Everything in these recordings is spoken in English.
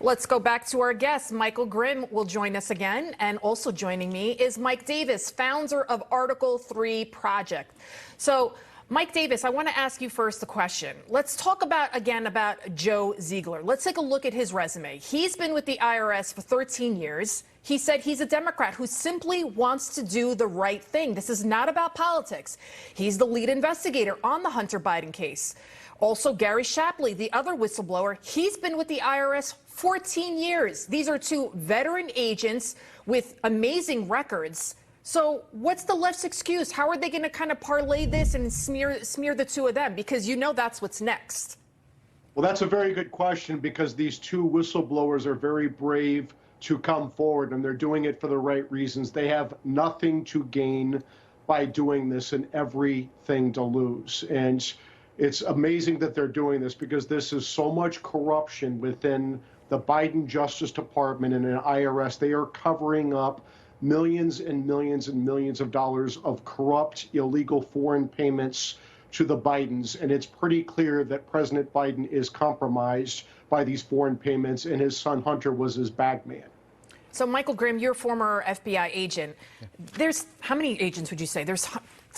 Let's go back to our guest. Michael Grimm will join us again. And also joining me is Mike Davis, founder of Article 3 Project. So, Mike Davis, I want to ask you first the question. Let's talk about Joe Ziegler. Let's take a look at his resume. He's been with the IRS for 13 years. He said he's a Democrat who simply wants to do the right thing. This is not about politics. He's the lead investigator on the Hunter Biden case. Also, Gary Shapley, the other whistleblower, he's been with the IRS 14 years. These are two veteran agents with amazing records. So what's the left's excuse? How are they going to kind of parlay this and smear the two of them? Because you know that's what's next. Well, that's a very good question, because these two whistleblowers are very brave to come forward, and they're doing it for the right reasons. They have nothing to gain by doing this and everything to lose. And it's amazing that they're doing this, because this is so much corruption within the Biden Justice Department and an IRS. They are covering up millions and millions and millions of dollars of corrupt, illegal foreign payments to the Bidens. And it's pretty clear that President Biden is compromised by these foreign payments, and his son Hunter was his bagman. So, Michael Grimm, you're a former FBI agent. There's, how many agents would you say? There's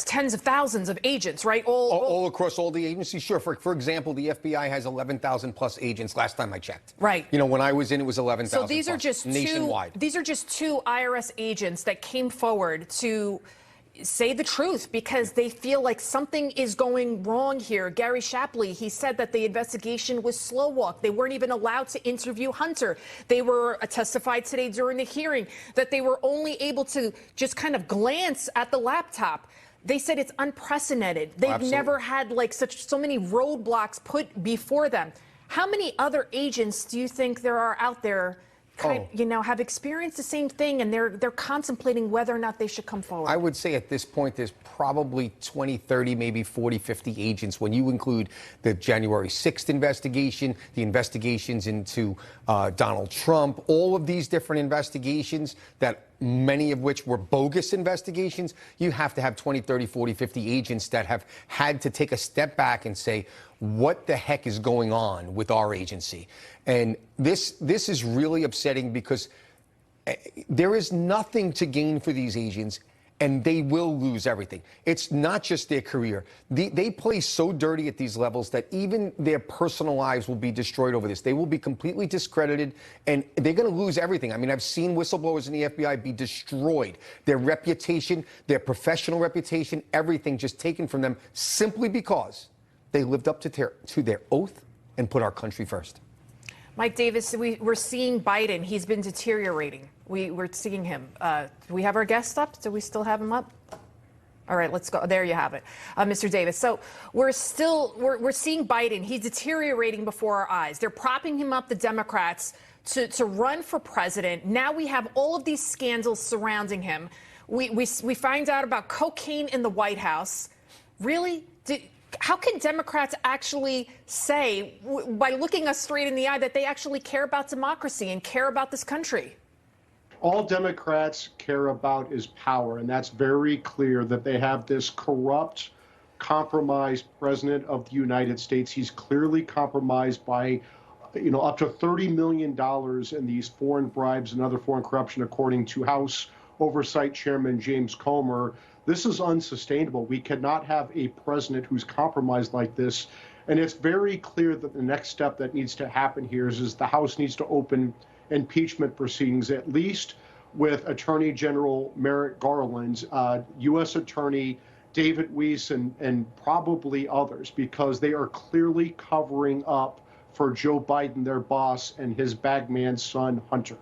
tens of thousands of agents, right? All across all the agencies? Sure. For example, the FBI has 11,000 plus agents last time I checked. Right. You know, when I was in, it was 11,000 So these are just nationwide. These are just two IRS agents that came forward to say the truth because they feel like something is going wrong here. Gary Shapley, he said that the investigation was slow walk. They weren't even allowed to interview Hunter. They were testified today during the hearing that they were only able to just kind of glance at the laptop. They said it's unprecedented. They've Absolutely. never had like so many roadblocks put before them. How many other agents do you think there are out there have experienced the same thing, and they're contemplating whether or not they should come forward? I would say at this point there's probably 20, 30, maybe 40, 50 agents when you include the January 6th investigation, the investigations into Donald Trump, all of these different investigations that many of which were bogus investigations. You have to have 20, 30, 40, 50 agents that have had to take a step back and say, what the heck is going on with our agency? And this is really upsetting because there is nothing to gain for these agents, and they will lose everything. It's not just their career. They play so dirty at these levels that even their personal lives will be destroyed over this. They will be completely discredited, and they're going to lose everything. I mean, I've seen whistleblowers in the FBI be destroyed. Their reputation, their professional reputation, everything just taken from them simply because they lived up to their oath and put our country first. Mike Davis, we're seeing Biden. He's been deteriorating. We're seeing him. Do we have our guest up? Do we still have him up? All right, let's go. There you have it, Mr. Davis. So we're seeing Biden. He's deteriorating before our eyes. They're propping him up, the Democrats, to run for president. Now we have all of these scandals surrounding him. We find out about cocaine in the White House. Really? How can Democrats actually say, by looking us straight in the eye, that they actually care about democracy and care about this country? All Democrats care about is power, and that's very clear that they have this corrupt, compromised president of the United States. He's clearly compromised by, up to $30 million in these foreign bribes and other foreign corruption, according to House Oversight Chairman James Comer. This is unsustainable. We cannot have a president who's compromised like this. And it's very clear that the next step that needs to happen here is the House needs to open impeachment proceedings, at least with Attorney General Merrick Garland, U.S. Attorney David Weiss, and probably others, because they are clearly covering up for Joe Biden, their boss, and his bagman son, Hunter.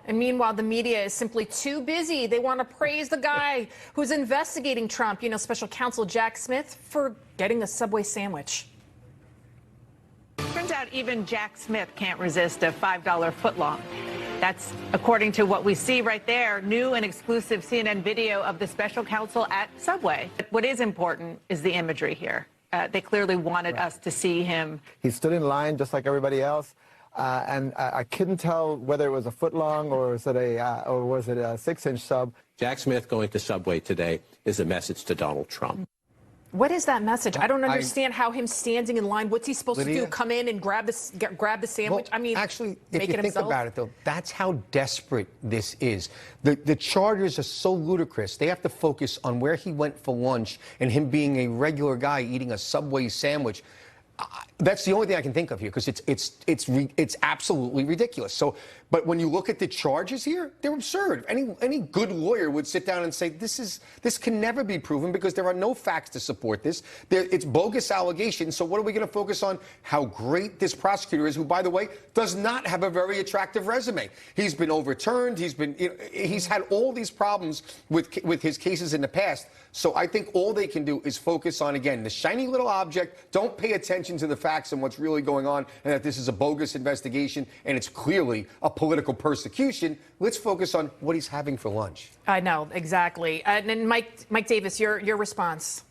And meanwhile, the media is simply too busy. They want to praise the guy who's investigating Trump, Special Counsel Jack Smith, for getting a Subway sandwich. Turns out even Jack Smith can't resist a $5 footlong. That's according to what we see right there, new and exclusive CNN video of the special counsel at Subway. What is important is the imagery here. They clearly wanted us to see him. He stood in line just like everybody else. And I couldn't tell whether it was a foot long or was it a 6-inch sub. Jack Smith going to Subway today is a message to Donald Trump. What is that message? I don't understand how him standing in line. What's he supposed to do? Come in and grab the sandwich? Well, I mean, actually, if you think himself? about it, though, that's how desperate this is. The charges are so ludicrous. They have to focus on where he went for lunch and him being a regular guy eating a Subway sandwich. That's the only thing I can think of here, because it's absolutely ridiculous. So, but when you look at the charges here, they're absurd. Any good lawyer would sit down and say this can never be proven because there are no facts to support this. It's bogus allegations. So what are we going to focus on? How great this prosecutor is, who, by the way, does not have a very attractive resume. He's been overturned. He's had all these problems with his cases in the past. So I think all they can do is focus on, again, the shiny little object. Don't pay attention to the facts and what's really going on, and that this is a bogus investigation and it's clearly a political persecution. Let's focus on what he's having for lunch. I know, exactly. And then Mike Davis, your response.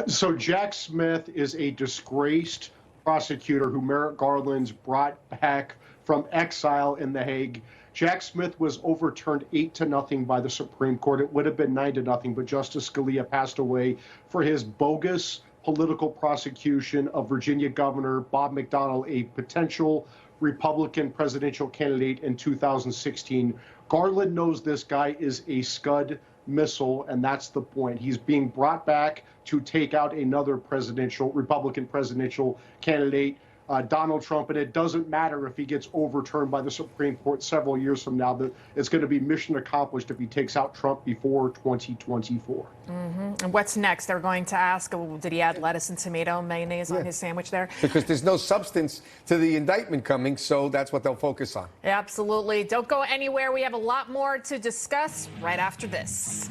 So Jack Smith is a disgraced prosecutor who Merrick Garland's brought back from exile in The Hague. Jack Smith was overturned 8-0 by the Supreme Court. It would have been 9-0, but Justice Scalia passed away for his bogus political prosecution of Virginia Governor Bob McDonnell, a potential Republican presidential candidate in 2016. Garland knows this guy is a Scud missile, and that's the point. He's being brought back to take out another Republican presidential candidate, Donald Trump, and it doesn't matter if he gets overturned by the Supreme Court several years from now. It's going to be mission accomplished if he takes out Trump before 2024. And what's next? They're going to ask, did he add lettuce and tomato mayonnaise on his sandwich there? Because there's no substance to the indictment coming, so that's what they'll focus on. Absolutely. Don't go anywhere. We have a lot more to discuss right after this.